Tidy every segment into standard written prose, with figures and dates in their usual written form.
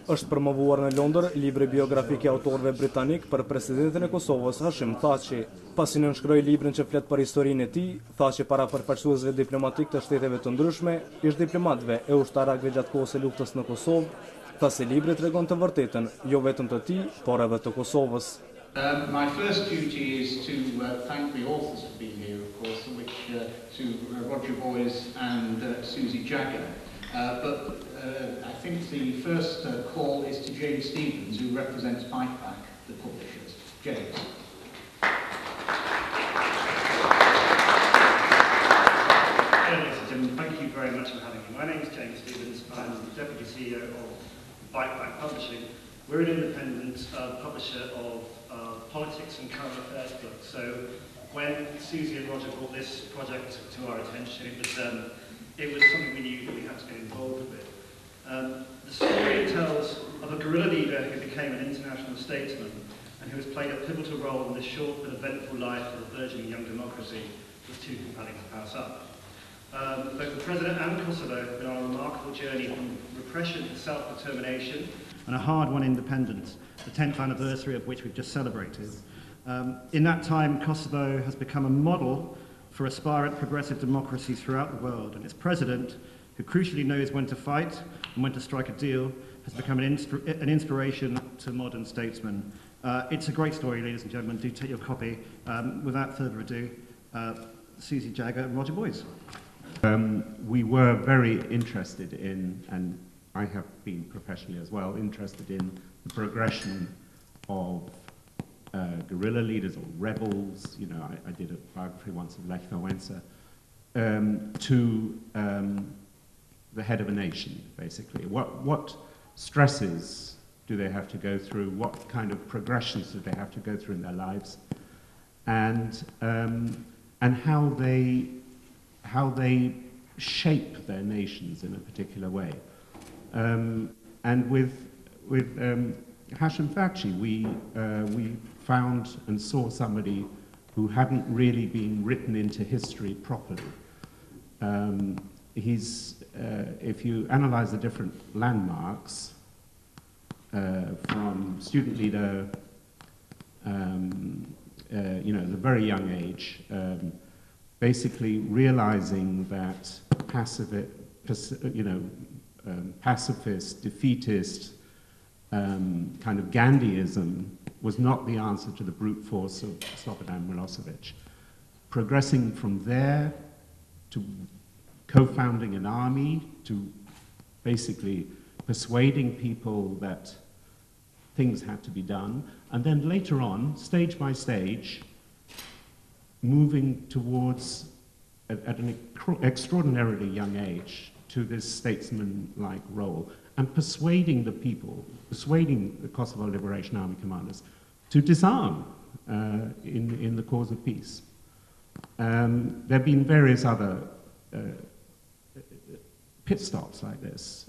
Është promovuar në Londer libri biografik i autorëve britanik për presidentin e Kosovës, Hashim Thaçi. Pasi nënshkroi librin që flet për historinë e tij, Thaçi para përfaqësuesve diplomatik të shteteve të ndryshme, ish diplomatëve e ushtarakëve gjatë kohës së luftës në Kosovë, tha se libri tregon të vërtetën, jo vetëm të tij, por edhe të Kosovës. My first duty is to thank the authors for being here, of course, to Roger Boys and Susie Jagger. But I think the first call is to James Stevens, who represents Pikeback, the publishers. James. Ladies and gentlemen, thank you very much for having me. My name is James Stevens. I'm the Deputy CEO of Pikeback Publishing. We're an independent publisher of politics and current affairs books. So when Susie and Roger brought this project to our attention, it was something we knew that we had to get involved with. The story tells of a guerrilla leader who became an international statesman and who has played a pivotal role in the short but eventful life of a burgeoning young democracy was too compelling to pass up. Both the President and Kosovo have been on a remarkable journey from repression to self-determination and a hard-won independence, the 10th anniversary of which we've just celebrated. In that time, Kosovo has become a model for aspirant progressive democracies throughout the world, and its president, who crucially knows when to fight and when to strike a deal, has become an inspiration to modern statesmen. It's a great story, ladies and gentlemen. Do take your copy. Without further ado, Susie Jagger and Roger Boys. We were very interested in, and I have been professionally as well, interested in the progression of guerrilla leaders or rebels. You know, I did a biography once of Lech Wałęsa, to the head of a nation, basically. What stresses do they have to go through? What kind of progressions do they have to go through in their lives? And how they shape their nations in a particular way. And with Hashim Thaçi, we found and saw somebody who hadn't really been written into history properly. If you analyze the different landmarks, from student leader, you know, at a very young age, basically realizing that pacifist, defeatist, kind of Gandhiism was not the answer to the brute force of Slobodan Milosevic. Progressing from there to co-founding an army, to basically persuading people that things had to be done, and then later on, stage by stage, moving towards, at an extraordinarily young age, to this statesman-like role, and persuading the people, persuading the Kosovo Liberation Army commanders to disarm in the cause of peace. There have been various other pit stops like this,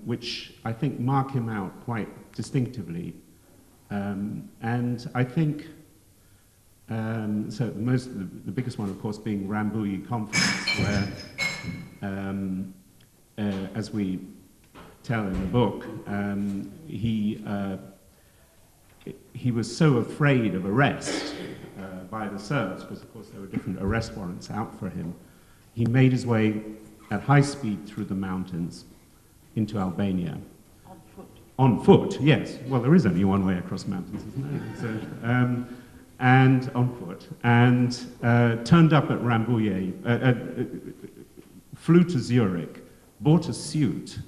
which I think mark him out quite distinctively. And I think, so the biggest one, of course, being Rambouillet Conference, where, as we tell in the book, he was so afraid of arrest by the Serbs, because of course there were different arrest warrants out for him, he made his way at high speed through the mountains into Albania. On foot? On foot, yes. Well, there is only one way across mountains, isn't there? So, and on foot, and turned up at Rambouillet, flew to Zurich, bought a suit,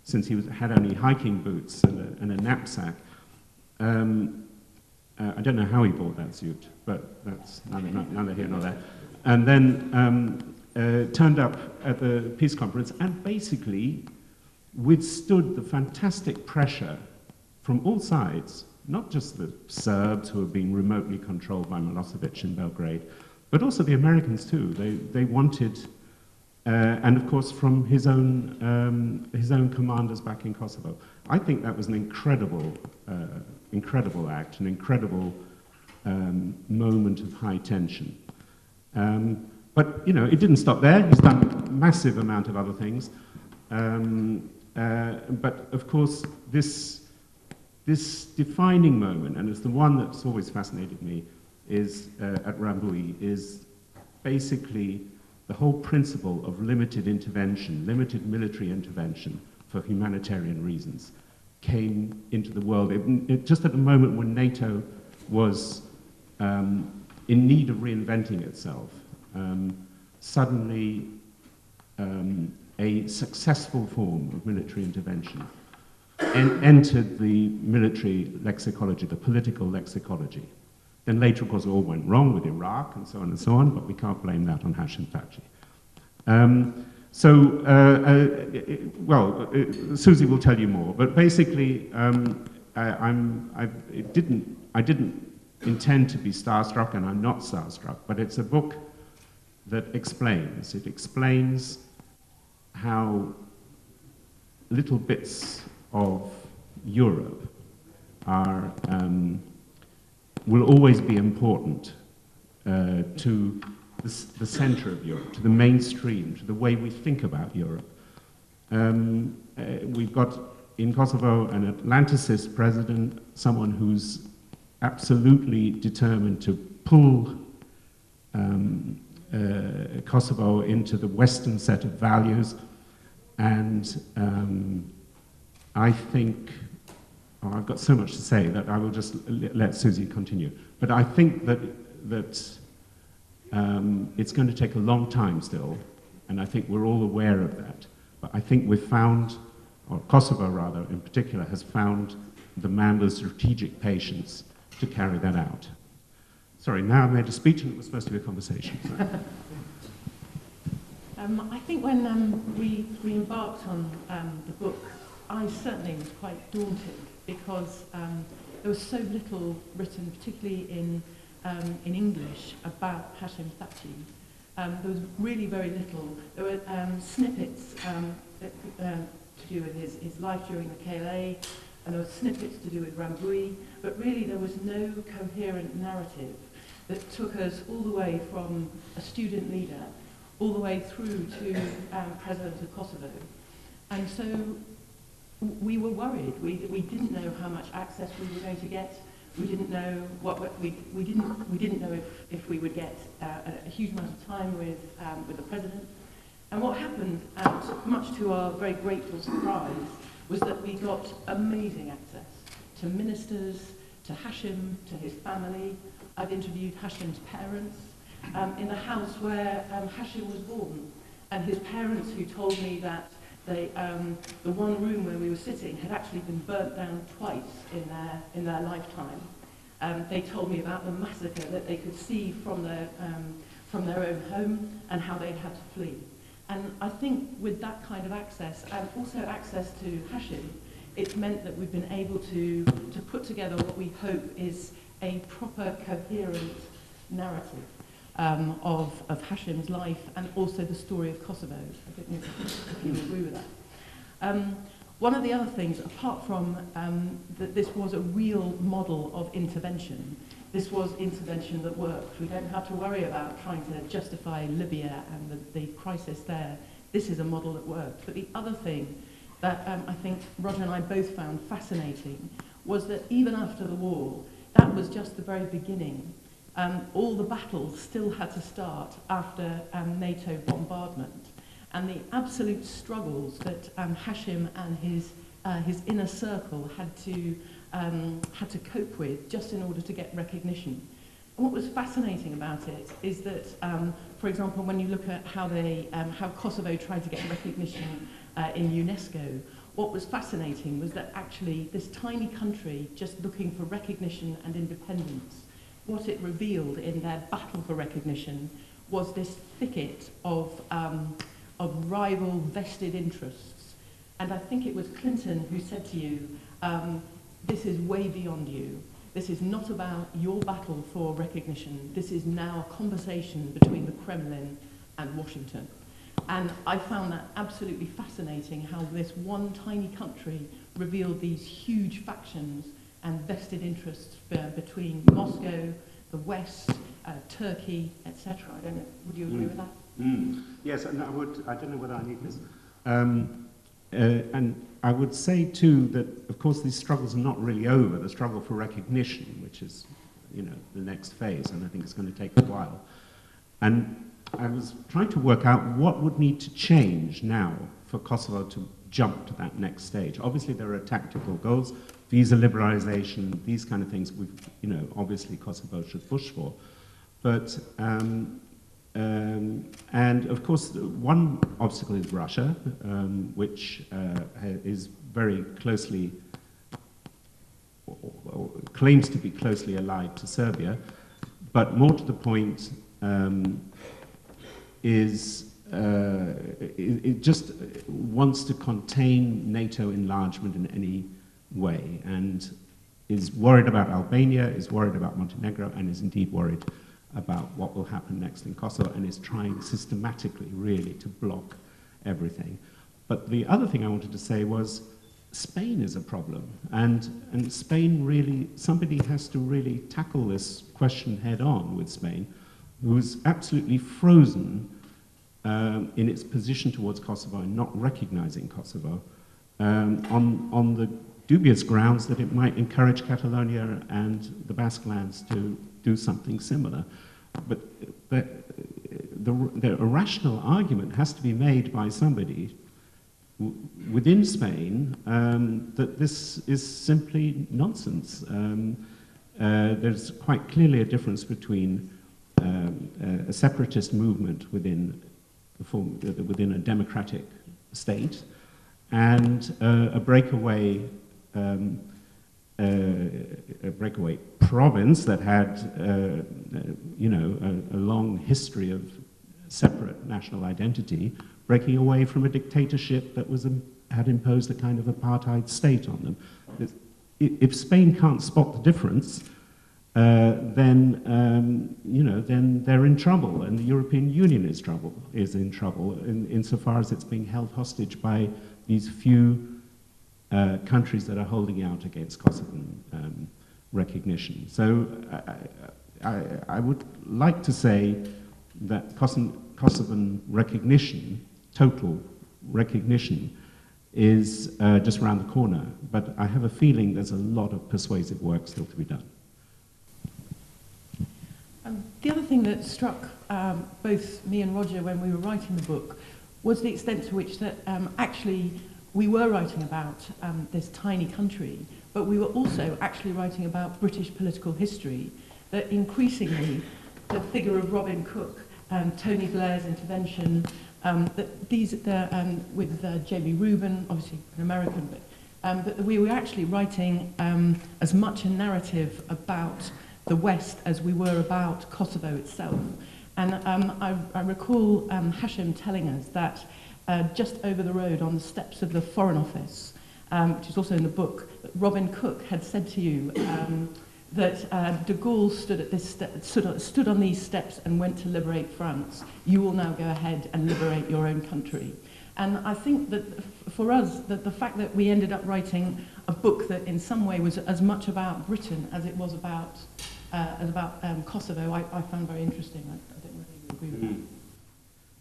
since he had only hiking boots and a knapsack. I don't know how he bought that suit, but that's neither here nor there. And then turned up at the peace conference and basically withstood the fantastic pressure from all sides, not just the Serbs who were being remotely controlled by Milosevic in Belgrade, but also the Americans too. They wanted, and of course from his own commanders back in Kosovo. I think that was an incredible, incredible act, an incredible moment of high tension. But you know, it didn't stop there. He's done a massive amount of other things. but of course, this defining moment, and it's the one that's always fascinated me, is at Rambouillet, is basically the whole principle of limited intervention, limited military intervention for humanitarian reasons, came into the world. Just at the moment when NATO was in need of reinventing itself, suddenly a successful form of military intervention entered the military lexicology, the political lexicology. Then later, of course, it all went wrong with Iraq and so on, but we can't blame that on Hashim Thaçin. Susie will tell you more, but basically, I didn't intend to be starstruck, and I'm not starstruck, but it's a book that explains. It explains how little bits of Europe are will always be important to the center of Europe, to the mainstream, to the way we think about Europe. We've got in Kosovo an Atlanticist president, someone who's absolutely determined to pull Kosovo into the Western set of values, and I think, I've got so much to say that I will just let Susie continue. But I think that it's going to take a long time still, and I think we're all aware of that. But I think we've found, or Kosovo rather in particular, has found the man with strategic patience to carry that out. Sorry, now I made a speech and it was supposed to be a conversation. I think when we embarked on the book, I certainly was quite daunted because there was so little written, particularly in English, about Hashim Thaçin. There was really very little. There were snippets to do with his life during the KLA, and there were snippets to do with Rambouillet, but really there was no coherent narrative that took us all the way from a student leader all the way through to President of Kosovo. And so we were worried. We didn't know how much access we were going to get. We didn't know we didn't know if we would get a huge amount of time with the president. And what happened, much to our very grateful surprise, was that we got amazing access to ministers, to Hashim, to his family. I've interviewed Hashim's parents in the house where Hashim was born, and his parents who told me that the one room where we were sitting had actually been burnt down twice in their lifetime. They told me about the massacre that they could see from their own home and how they'd had to flee. And I think with that kind of access, and also access to Hashim, it's meant that we've been able to put together what we hope is a proper, coherent narrative of Hashim's life and also the story of Kosovo. I don't know if you agree with that. One of the other things, apart from that this was a real model of intervention, this was intervention that worked. We don't have to worry about trying to justify Libya and the crisis there. This is a model that worked. But the other thing that I think Roger and I both found fascinating was that even after the war, that was just the very beginning. All the battles still had to start after NATO bombardment. And the absolute struggles that Hashim and his inner circle had to cope with just in order to get recognition. And what was fascinating about it is that, for example, when you look at how Kosovo tried to get recognition in UNESCO, what was fascinating was that actually this tiny country just looking for recognition and independence, what it revealed in their battle for recognition was this thicket of rival vested interests. And I think it was Clinton who said to you, this is way beyond you. This is not about your battle for recognition. This is now a conversation between the Kremlin and Washington. And I found that absolutely fascinating, how this one tiny country revealed these huge factions and vested interests between Moscow, the West, Turkey, etc. I don't know, would you agree with that? Yes, and I don't know whether I need this. and I would say too that, of course, these struggles are not really over. The struggle for recognition, which is, you know, the next phase, and I think it's going to take a while. And I was trying to work out what would need to change now for Kosovo to jump to that next stage. Obviously, there are tactical goals, visa liberalization, these kind of things. You know, obviously, Kosovo should push for, but. And of course, one obstacle is Russia, which is very closely, or claims to be closely allied to Serbia, but more to the point, it just wants to contain NATO enlargement in any way, and is worried about Albania, is worried about Montenegro, and is indeed worried about what will happen next in Kosovo, and is trying systematically, really, to block everything. But the other thing I wanted to say was Spain is a problem, and Spain really, somebody has to really tackle this question head on with Spain, who's absolutely frozen in its position towards Kosovo and not recognizing Kosovo on the dubious grounds that it might encourage Catalonia and the Basque lands to do something similar. But the irrational argument has to be made by somebody within Spain that this is simply nonsense. There's quite clearly a difference between a separatist movement within a democratic state and a breakaway province that had, you know, a long history of separate national identity, breaking away from a dictatorship that had imposed a kind of apartheid state on them. If Spain can't spot the difference, then you know, then they're in trouble, and the European Union is in trouble insofar as it's being held hostage by these few countries that are holding out against Kosovan recognition. So I would like to say that Kosovan recognition, total recognition, is just around the corner, but I have a feeling there's a lot of persuasive work still to be done. The other thing that struck both me and Roger when we were writing the book was the extent to which that actually we were writing about this tiny country, but we were also actually writing about British political history, that increasingly the figure of Robin Cook, Tony Blair's intervention, with Jamie Rubin, obviously an American, but we were actually writing as much a narrative about the West as we were about Kosovo itself. And I recall Hashim telling us that just over the road on the steps of the Foreign Office, which is also in the book, Robin Cook had said to you that de Gaulle stood on these steps and went to liberate France. You will now go ahead and liberate your own country. And I think that for us, that the fact that we ended up writing a book that in some way was as much about Britain as it was about Kosovo, I found very interesting. I don't know if you agree with that.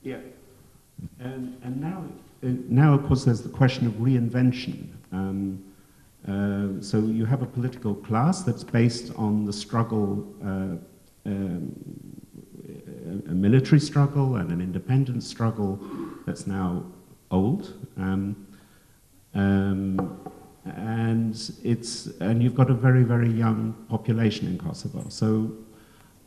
Yeah. And now, of course, there's the question of reinvention. So you have a political class that's based on the struggle, a military struggle and an independence struggle that's now old, and you've got a very, very young population in Kosovo. So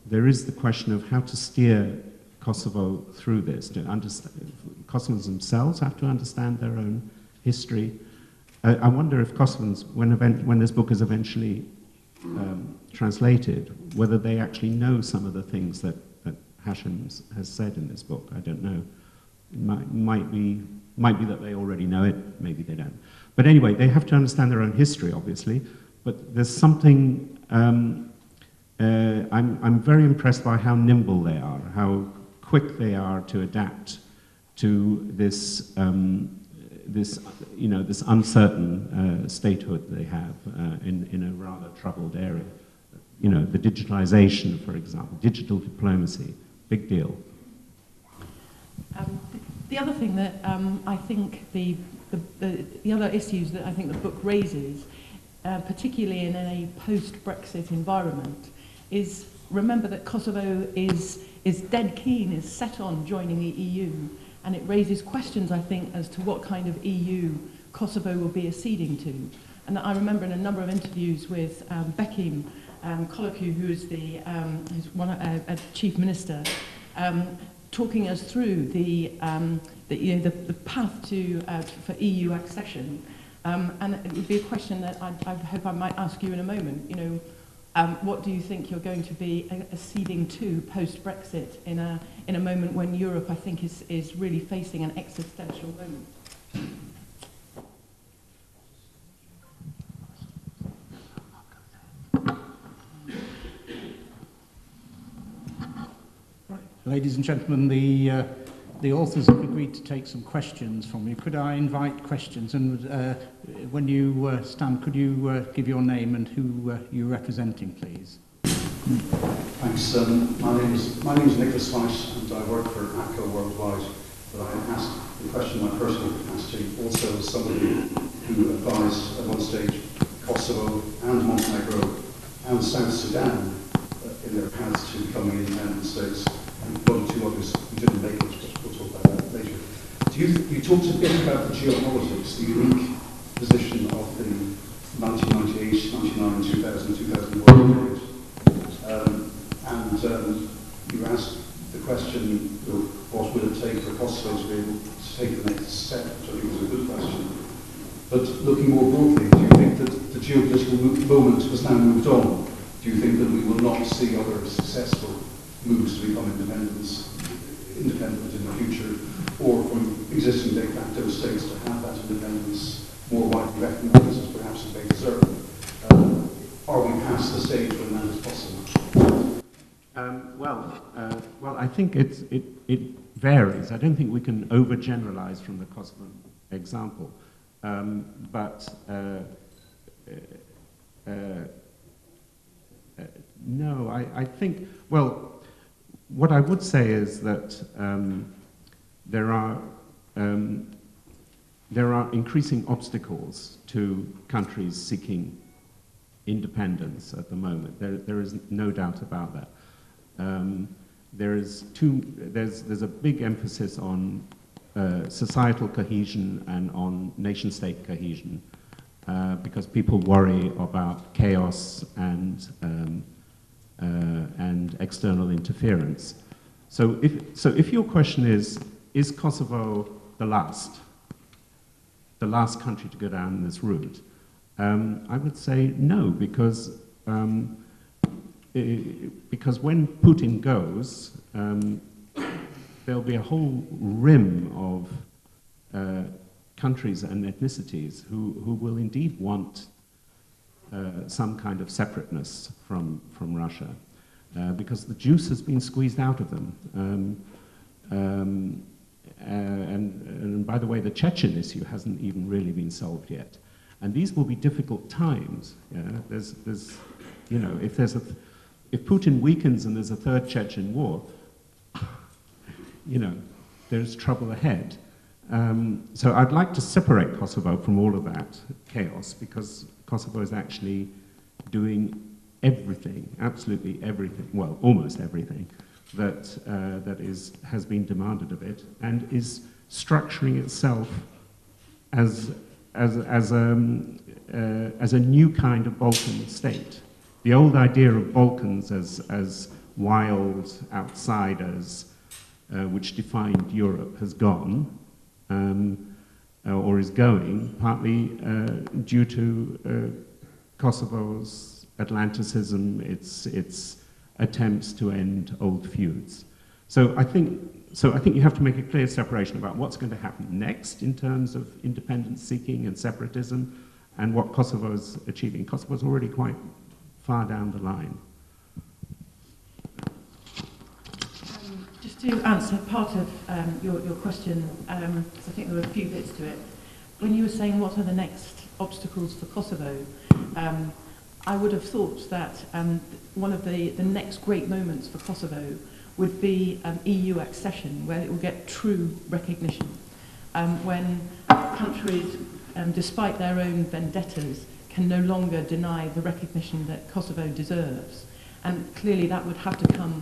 there is the question of how to steer Kosovo through this. To understand, Kosovans themselves have to understand their own history. I wonder if Kosovans, when this book is eventually translated, whether they actually know some of the things that Hashim has said in this book. I don't know. It might be that they already know it, maybe they don't. But anyway, they have to understand their own history, obviously. But there's something, I'm very impressed by how nimble they are, how quick they are to adapt to this, this uncertain statehood they have in a rather troubled area. You know, the digitalization, for example, digital diplomacy, big deal. The other thing that I think the the other issues that I think the book raises, particularly in a post-Brexit environment, is remember that Kosovo is dead keen, is set on joining the EU, and it raises questions, I think, as to what kind of EU Kosovo will be acceding to. And I remember in a number of interviews with Bekim Koloku, who is who's a chief minister, talking us through the path for EU accession. And it would be a question that I hope I might ask you in a moment. What do you think you're going to be acceding to post-Brexit in a moment when Europe, I think, is really facing an existential moment? Ladies and gentlemen, the authors have agreed to take some questions from you. Could I invite questions? And when you stand, could you give your name and who you're representing, please? Thanks. My name is Nicholas Weiss, and I work for RTK Worldwide. But I asked the question in my personal capacity, also as somebody who advised at one stage Kosovo and Montenegro and South Sudan in their paths to becoming independent states. And one or two others who didn't make it, but we'll talk about that later. You talked a bit about the geopolitics, the unique position of the 1998, 99, 2000, 2001 period. You asked the question, what will it take for Kosovo to be able to take the next step, which I think is a good question. But looking more broadly, do you think that the geopolitical moment has now moved on? Do you think that we will not see other successful moves to become independent in the future, or from existing de facto states to have that independence more widely recognised as perhaps as they deserve? Are we past the stage when that is possible? Well, I think it varies. I don't think we can overgeneralise from the Kosovo example, no, I think, well, what I would say is that there are increasing obstacles to countries seeking independence at the moment. There is no doubt about that. There's a big emphasis on societal cohesion and on nation-state cohesion because people worry about chaos and external interference. So if your question is Kosovo the last country to go down this route? I would say no, because when Putin goes, there'll be a whole rim of countries and ethnicities who will indeed want some kind of separateness from Russia, because the juice has been squeezed out of them. And by the way, the Chechen issue hasn't even really been solved yet. And these will be difficult times. Yeah? There's, you know, if Putin weakens and there's a third Chechen war, you know, there's trouble ahead. So I'd like to separate Kosovo from all of that chaos, because Kosovo is actually doing everything, absolutely everything, well, almost everything, that has been demanded of it, and is structuring itself as a new kind of Balkan state. The old idea of Balkans as wild outsiders, which defined Europe, has gone, or is going, partly due to Kosovo's Atlanticism, its attempts to end old feuds. So I think you have to make a clear separation about what's going to happen next in terms of independence seeking and separatism, and what Kosovo's achieving. Kosovo's already quite far down the line. Just to answer part of your question, because I think there were a few bits to it. When you were saying what are the next obstacles for Kosovo, I would have thought that one of the next great moments for Kosovo would be EU accession, where it will get true recognition. when countries, despite their own vendettas, can no longer deny the recognition that Kosovo deserves. And clearly that would have to come,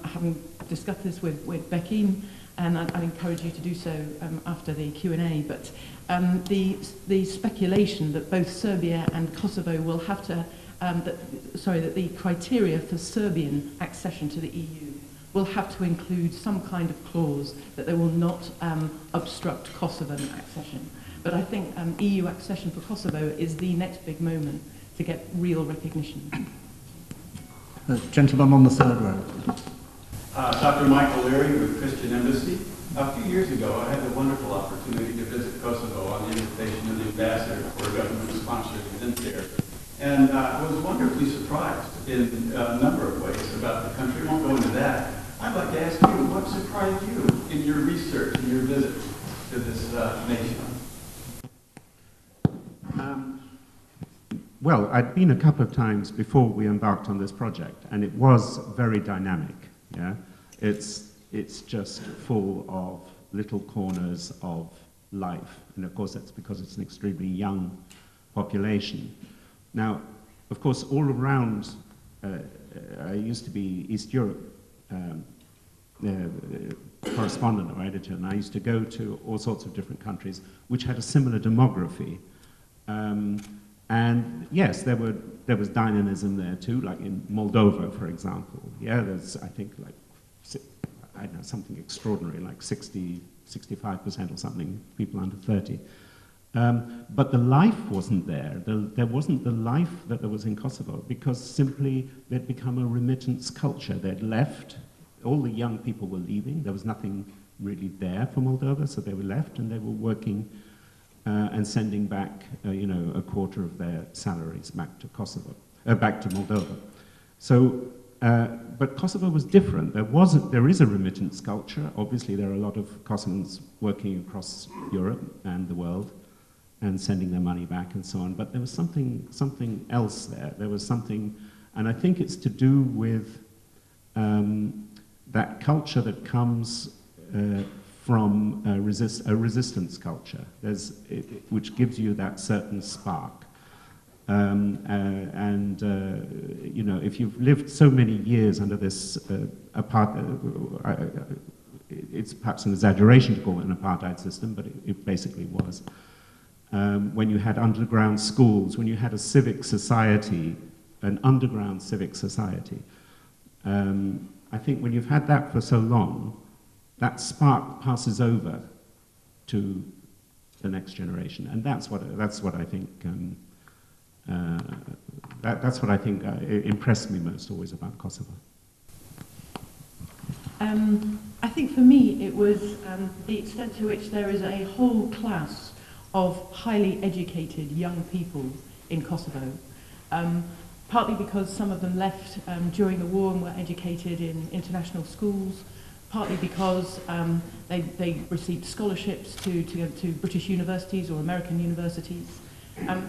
having discussed this with Becky, and I'd encourage you to do so after the Q&A, but the speculation that both Serbia and Kosovo will have to, that the criteria for Serbian accession to the EU will have to include some kind of clause that they will not obstruct Kosovan accession. But I think EU accession for Kosovo is the next big moment to get real recognition. Gentleman on the third row. Dr. Michael Leary with Christian Embassy. A few years ago, I had the wonderful opportunity to visit Kosovo on the invitation of the ambassador for a government-sponsored event there. And I was wonderfully surprised in a number of ways about the country. I won't go into that. I'd like to ask you, what surprised you in your research and your visit to this nation? Well, I'd been a couple of times before we embarked on this project, and it was very dynamic. Yeah, it's just full of little corners of life, and of course that's because it's an extremely young population. Now, of course, all around, I used to be East Europe correspondent or editor, and I used to go to all sorts of different countries which had a similar demography. And yes, there was dynamism there too, like in Moldova, for example. Yeah, there's, I think, like, I don't know, something extraordinary, like 65% or something, people under 30. But the life wasn't there. There wasn't the life that there was in Kosovo, because simply there'd become a remittance culture. They'd left, all the young people were leaving. There was nothing really there for Moldova, so they were left, and they were working and sending back, you know, a quarter of their salaries back to Kosovo, back to Moldova. So, but Kosovo was different. There is a remittance culture. Obviously, there are a lot of Kosovans working across Europe and the world, and sending their money back and so on. But there was something else there. There was something, and I think it's to do with that culture that comes from a resistance culture, which gives you that certain spark. You know, if you've lived so many years under this it's perhaps an exaggeration to call it an apartheid system, but it basically was. When you had underground schools, when you had a civic society, an underground civic society, I think when you've had that for so long, that spark passes over to the next generation, and that's what I think impressed me most always about Kosovo. I think for me it was the extent to which there is a whole class of highly educated young people in Kosovo, partly because some of them left during the war and were educated in international schools, partly because they received scholarships to go to British universities or American universities.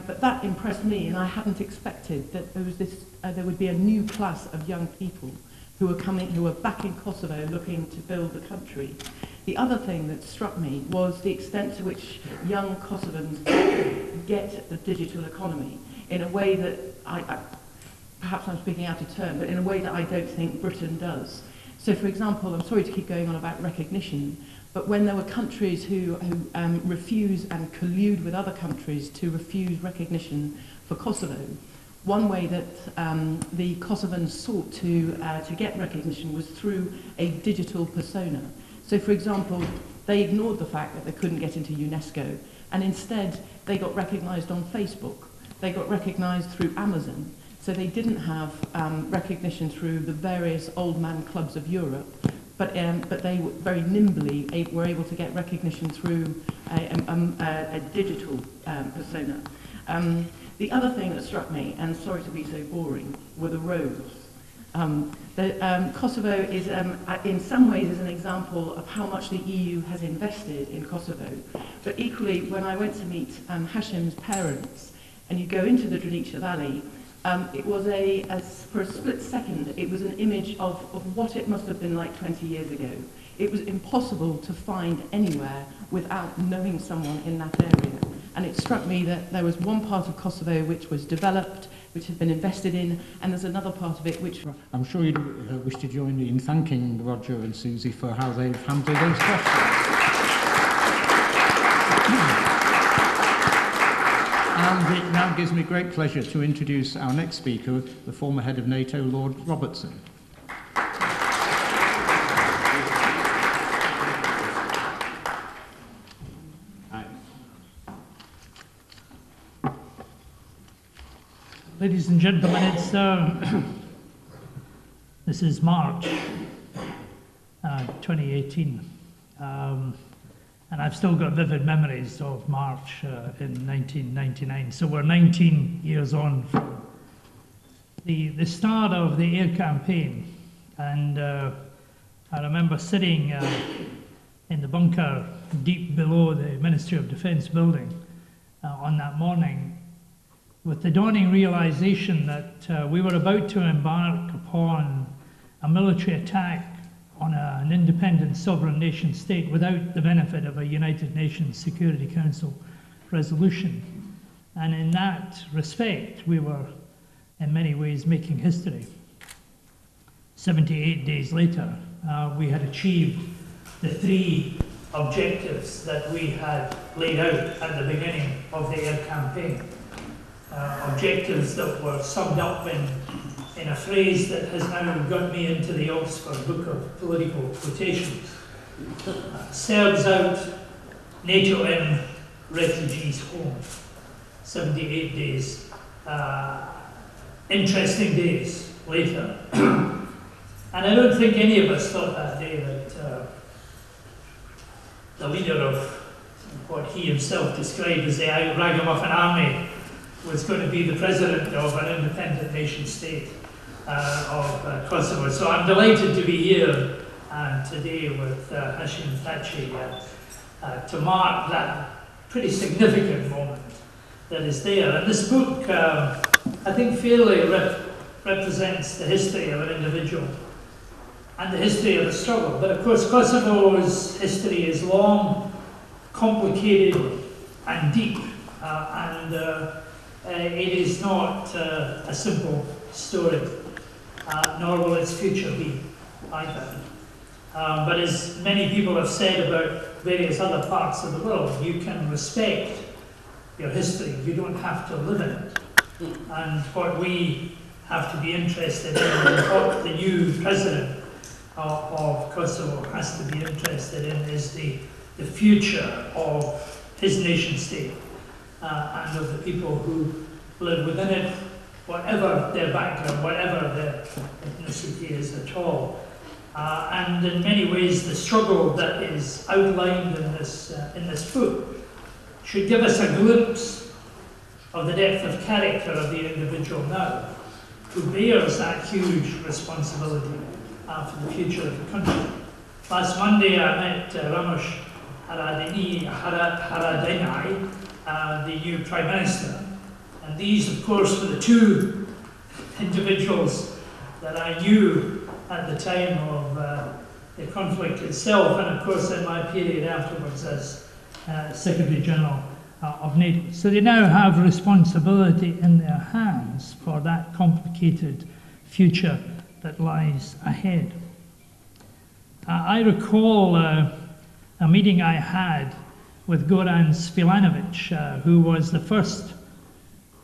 But that impressed me, and I hadn't expected that there would be a new class of young people who were back in Kosovo looking to build the country. The other thing that struck me was the extent to which young Kosovans get the digital economy in a way that perhaps I'm speaking out of turn, but in a way that I don't think Britain does. So, for example, I'm sorry to keep going on about recognition, but when there were countries who refuse and collude with other countries to refuse recognition for Kosovo, one way that the Kosovans sought to get recognition was through a digital persona. So, for example, they ignored the fact that they couldn't get into UNESCO, and instead they got recognized on Facebook. They got recognized through Amazon. So they didn't have recognition through the various old man clubs of Europe, but they very nimbly were able to get recognition through a digital persona. The other thing that struck me, and sorry to be so boring, were the roads. Kosovo is, in some ways, is an example of how much the EU has invested in Kosovo. But equally, when I went to meet Hashim's parents, and you go into the Drenica Valley, it was for a split second, it was an image of what it must have been like 20 years ago. it was impossible to find anywhere without knowing someone in that area. And it struck me that there was one part of Kosovo which was developed, which had been invested in, and there's another part of it which... I'm sure you'd wish to join me in thanking Roger and Susie for how they've handled those questions. And it now gives me great pleasure to introduce our next speaker, the former head of NATO, Lord Robertson. Ladies and gentlemen, it's this is March 2018, and I've still got vivid memories of March in 1999. So we're 19 years on from the start of the air campaign, and I remember sitting in the bunker deep below the Ministry of Defence building on that morning, with the dawning realization that we were about to embark upon a military attack on an independent sovereign nation state without the benefit of a United Nations Security Council resolution. And in that respect, we were in many ways making history. 78 days later, we had achieved the 3 objectives that we had laid out at the beginning of the air campaign. Objectives that were summed up in a phrase that has now got me into the Oxford Book of Political Quotations. Serbs out, NATO in, refugees home. 78 days. Interesting days later. And I don't think any of us thought that day that the leader of what he himself described as the ragamuffin army was going to be the president of an independent nation state of Kosovo. So I'm delighted to be here today with Hashim Thaçin to mark that pretty significant moment that is there. And this book, I think, fairly represents the history of an individual and the history of a struggle. But of course, Kosovo's history is long, complicated, and deep. It is not a simple story, nor will its future be either. But as many people have said about various other parts of the world, you can respect your history. You don't have to live in it. And what we have to be interested in, and what the new president of Kosovo has to be interested in, is the future of his nation state. And of the people who live within it, whatever their background, whatever their ethnicity is at all. And in many ways, the struggle that is outlined in this book should give us a glimpse of the depth of character of the individual now, who bears that huge responsibility for the future of the country. Last Monday, I met Ramesh Haradinaj, the new Prime Minister. And these, of course, were the 2 individuals that I knew at the time of the conflict itself, and of course in my period afterwards as Secretary General of NATO. So they now have responsibility in their hands for that complicated future that lies ahead. I recall a meeting I had with Goran Svilanovic, who was the first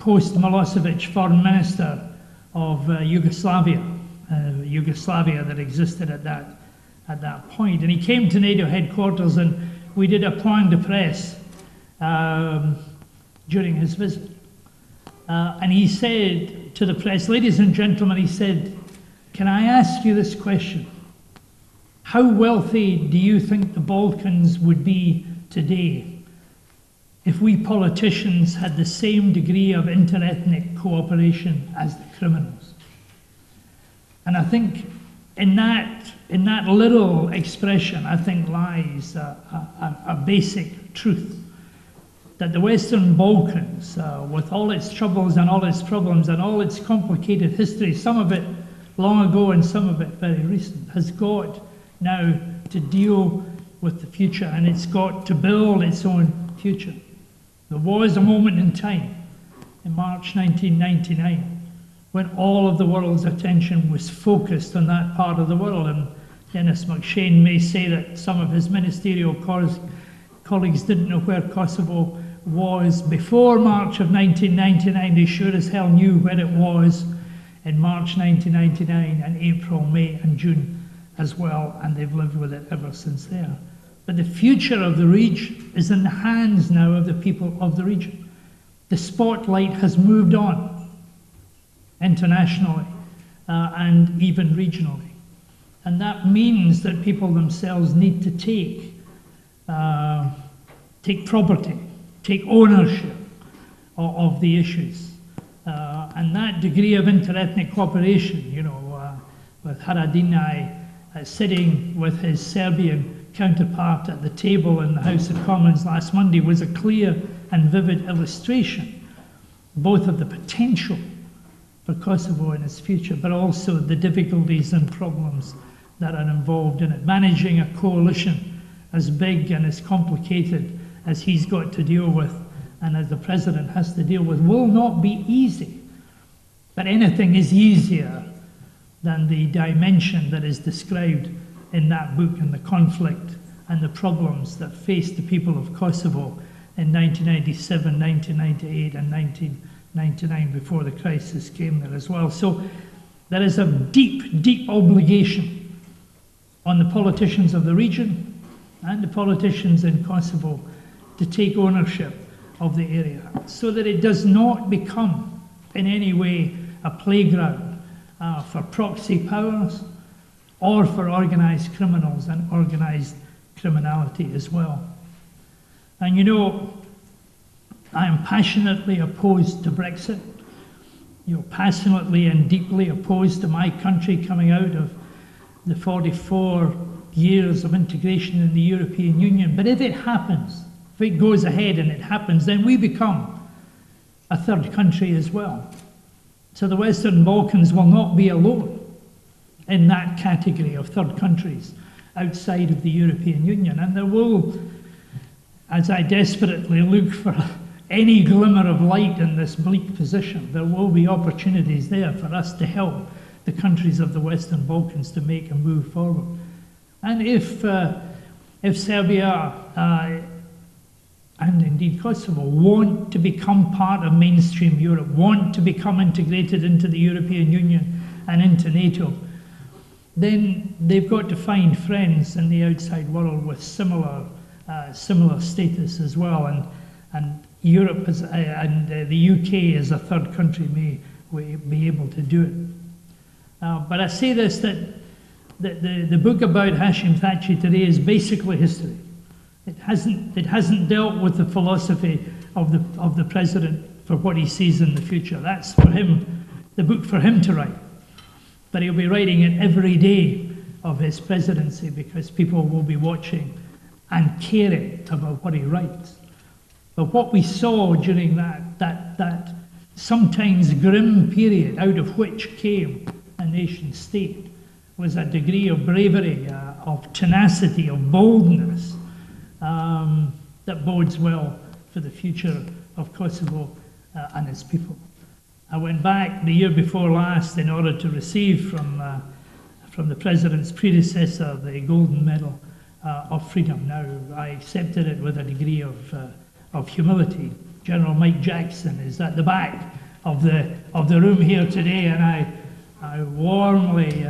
post-Milosevic foreign minister of Yugoslavia that existed at that point. And he came to NATO headquarters, and we did a point de presse during his visit. And he said to the press, ladies and gentlemen, he said, can I ask you this question? How wealthy do you think the Balkans would be today if we politicians had the same degree of interethnic cooperation as the criminals? And I think in that little expression, I think lies a basic truth, that the Western Balkans, with all its troubles and all its problems and all its complicated history, some of it long ago and some of it very recent, has got now to deal with the future, and it's got to build its own future. There was a moment in time, in March 1999, when all of the world's attention was focused on that part of the world, and Dennis McShane may say that some of his ministerial colleagues didn't know where Kosovo was before March of 1999. They sure as hell knew where it was in March 1999 and April, May and June as well, and they've lived with it ever since there. But the future of the region is in the hands now of the people of the region. The spotlight has moved on internationally and even regionally. And that means that people themselves need to take property, take ownership of the issues. And that degree of interethnic cooperation, you know, with Haradinaj sitting with his Serbian counterpart at the table in the House of Commons last Monday, was a clear and vivid illustration, both of the potential for Kosovo and its future, but also the difficulties and problems that are involved in it. Managing a coalition as big and as complicated as he's got to deal with, and as the president has to deal with, will not be easy. But anything is easier than the dimension that is described in that book, and the conflict and the problems that faced the people of Kosovo in 1997, 1998 and 1999 before the crisis came there as well. So there is a deep, deep obligation on the politicians of the region and the politicians in Kosovo to take ownership of the area, so that it does not become in any way a playground for proxy powers or for organised criminals and organised criminality as well. And you know, I am passionately opposed to Brexit. You know, passionately and deeply opposed to my country coming out of the 44 years of integration in the European Union. But if it happens, if it goes ahead and it happens, then we become a third country as well. So the Western Balkans will not be alone in that category of third countries outside of the European Union. And there will, as I desperately look for any glimmer of light in this bleak position, there will be opportunities there for us to help the countries of the Western Balkans to make a move forward. And if Serbia and indeed Kosovo want to become part of mainstream Europe, want to become integrated into the European Union and into NATO, then they've got to find friends in the outside world with similar status as well. And Europe and the UK as a third country may be able to do it. But I say this, that the book about Hashim Thaçin today is basically history. It hasn't dealt with the philosophy of the president for what he sees in the future. That's for him, the book for him to write. But he'll be writing it every day of his presidency, because people will be watching and caring about what he writes. But what we saw during that sometimes grim period, out of which came a nation state, was a degree of bravery, of tenacity, of boldness, that bodes well for the future of Kosovo and its people. I went back the year before last in order to receive from the president's predecessor the Golden Medal of Freedom. Now, I accepted it with a degree of humility. General Mike Jackson is at the back of the room here today, and I warmly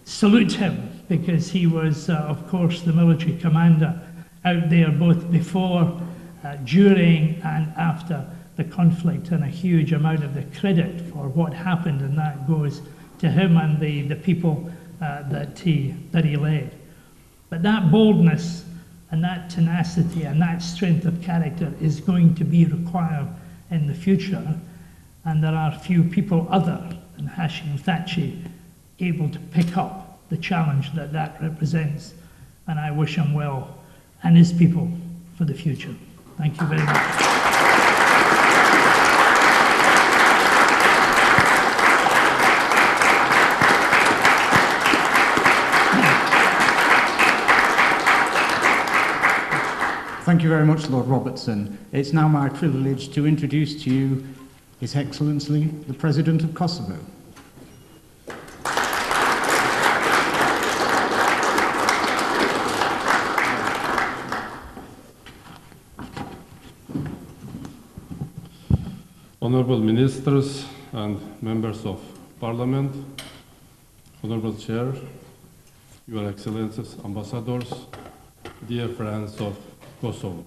salute him, because he was, of course, the military commander out there both before, during, and after the conflict, and a huge amount of the credit for what happened and that goes to him and the people that he led. But that boldness and that tenacity and that strength of character is going to be required in the future, and there are few people other than Hashim Thaçin able to pick up the challenge that represents, and I wish him well and his people for the future. Thank you very much. Thank you very much, Lord Robertson. It's now my privilege to introduce to you His Excellency, the President of Kosovo. Honorable Ministers and Members of Parliament, Honorable Chair, Your Excellencies, Ambassadors, dear friends of Kosovo.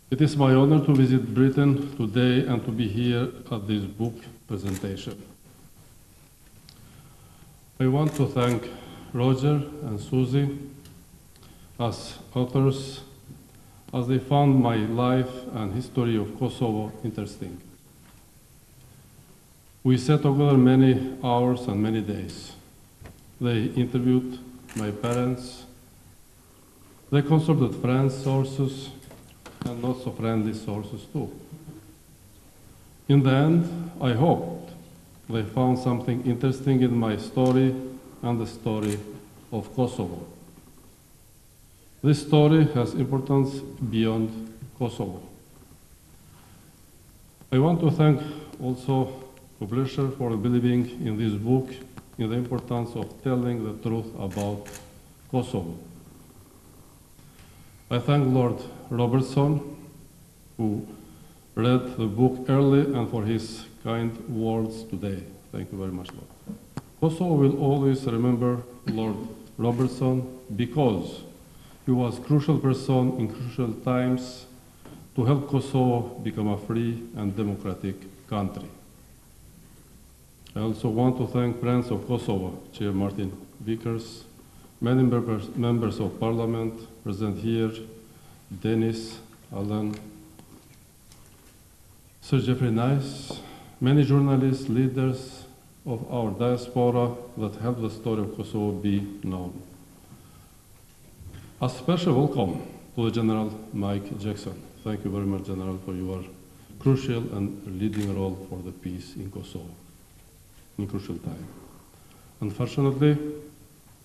It is my honor to visit Britain today and to be here at this book presentation. I want to thank Roger and Susie as authors, as they found my life and history of Kosovo interesting. We sat together many hours and many days. They interviewed my parents. They consulted friends, sources, and not so friendly sources too. In the end, I hoped they found something interesting in my story and the story of Kosovo. This story has importance beyond Kosovo. I want to thank also publisher for believing in this book, in the importance of telling the truth about Kosovo. I thank Lord Robertson, who read the book early, and for his kind words today. Thank you very much, Lord. Kosovo will always remember Lord Robertson because he was a crucial person in crucial times to help Kosovo become a free and democratic country. I also want to thank Friends of Kosovo, Chair Martin Vickers, many members of Parliament present here, Dennis, Alan, Sir Geoffrey Nice, many journalists, leaders of our diaspora that helped the story of Kosovo be known. A special welcome to the General Mike Jackson. Thank you very much, General, for your crucial and leading role for the peace in Kosovo in crucial time. Unfortunately,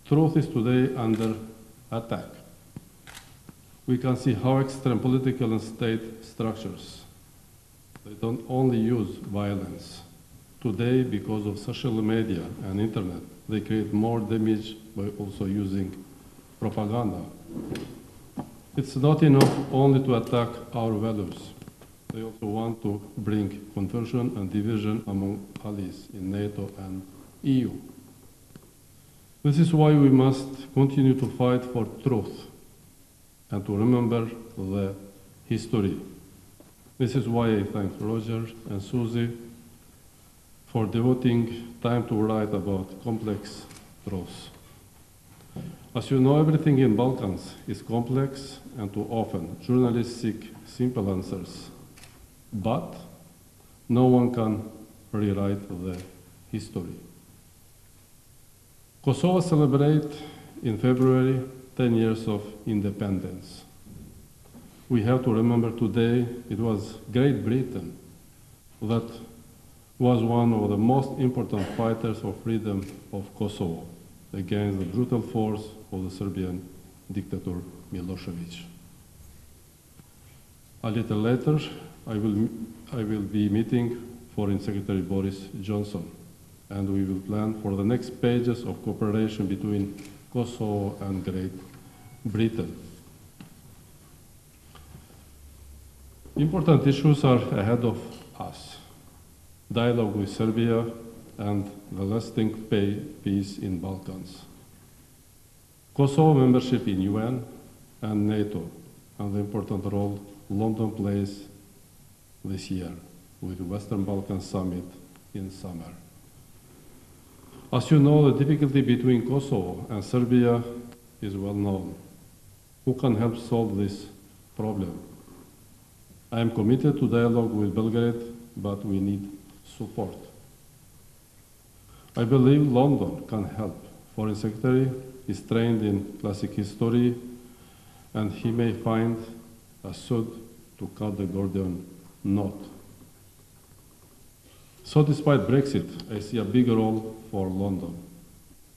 truth is today under attack. We can see how extreme political and state structures, they don't only use violence. Today, because of social media and internet, they create more damage by also using propaganda. It's not enough only to attack our values. They also want to bring confusion and division among allies in NATO and EU. This is why we must continue to fight for truth and to remember the history. This is why I thank Roger and Susie for devoting time to write about complex truths. As you know, everything in Balkans is complex, and too often journalists seek simple answers. But no one can rewrite the history. Kosovo celebrates in February 10 years of independence. We have to remember today it was Great Britain that was one of the most important fighters for freedom of Kosovo against the brutal force of the Serbian dictator Milosevic. A little later, I will be meeting Foreign Secretary Boris Johnson, and we will plan for the next pages of cooperation between Kosovo and Great Britain. Important issues are ahead of us. Dialogue with Serbia and the lasting peace in Balkans. Kosovo membership in UN and NATO, and the important role London plays this year with the Western Balkan Summit in summer. As you know, the difficulty between Kosovo and Serbia is well known. Who can help solve this problem? I am committed to dialogue with Belgrade, but we need support. I believe London can help. Foreign Secretary is trained in classic history, and he may find a suit to cut the Gordian knot. So despite Brexit, I see a big role for London.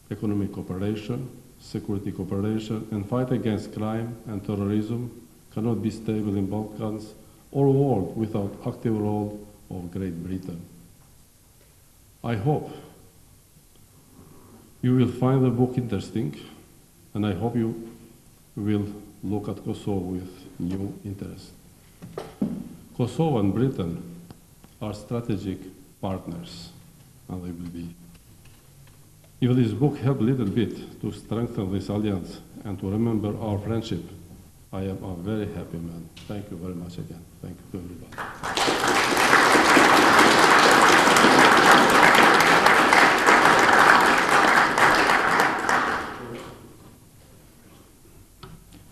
Economic cooperation, security cooperation, and fight against crime and terrorism cannot be stable in Balkans or world without active role of Great Britain. I hope you will find the book interesting, and I hope you will look at Kosovo with new interest. Kosovo and Britain are strategic partners, and they will be. If this book helped a little bit to strengthen this alliance and to remember our friendship, I am a very happy man. Thank you very much again. Thank you to everybody.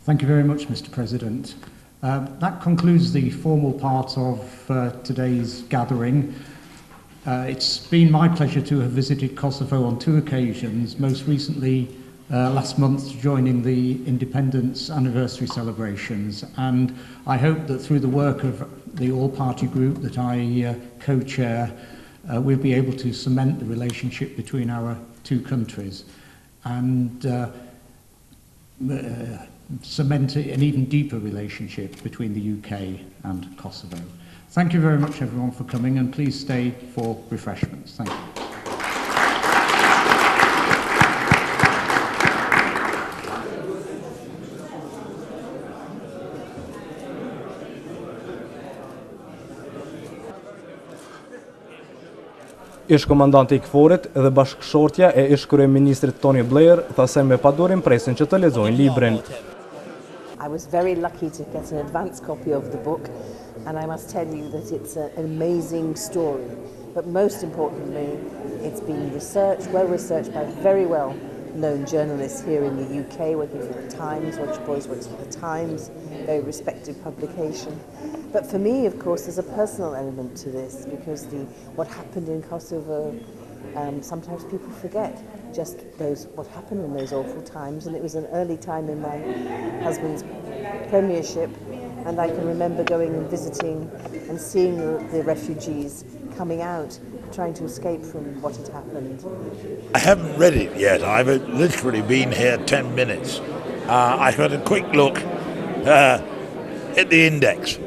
Thank you very much, Mr. President. That concludes the formal part of today's gathering. It's been my pleasure to have visited Kosovo on 2 occasions, most recently last month joining the independence anniversary celebrations, and I hope that through the work of the all-party group that I co-chair, we'll be able to cement the relationship between our 2 countries and cement an even deeper relationship between the UK and Kosovo. Thank you very much everyone for coming, and please stay for refreshments. Thank you. Ish komandanti I KFOR-it dhe bashkëshortja e ish kryeministrit Tony Blair thasën me padurim presin që të lexojnë librin. I was very lucky to get an advance copy of the book, and I must tell you that it's an amazing story. But most importantly, it's been researched, well researched by very well-known journalists here in the UK, working for the Times. Roger Boys works for the Times, very respected publication. But for me, of course, there's a personal element to this, because what happened in Kosovo, sometimes people forget just what happened in those awful times, and it was an early time in my husband's premiership, and I can remember going and visiting and seeing the refugees coming out, trying to escape from what had happened. I haven't read it yet. I've literally been here 10 minutes. I've had a quick look at the index,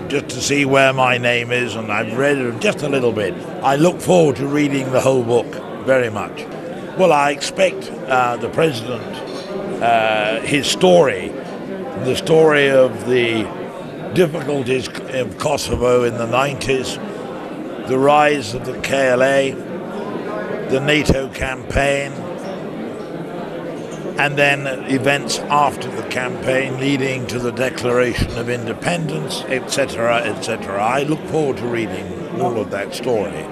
just to see where my name is, and I've read it just a little bit. I look forward to reading the whole book very much. Well, I expect the President, his story, the story of the difficulties of Kosovo in the 90s, the rise of the KLA, the NATO campaign, and then events after the campaign leading to the Declaration of Independence, etc., etc. I look forward to reading all of that story.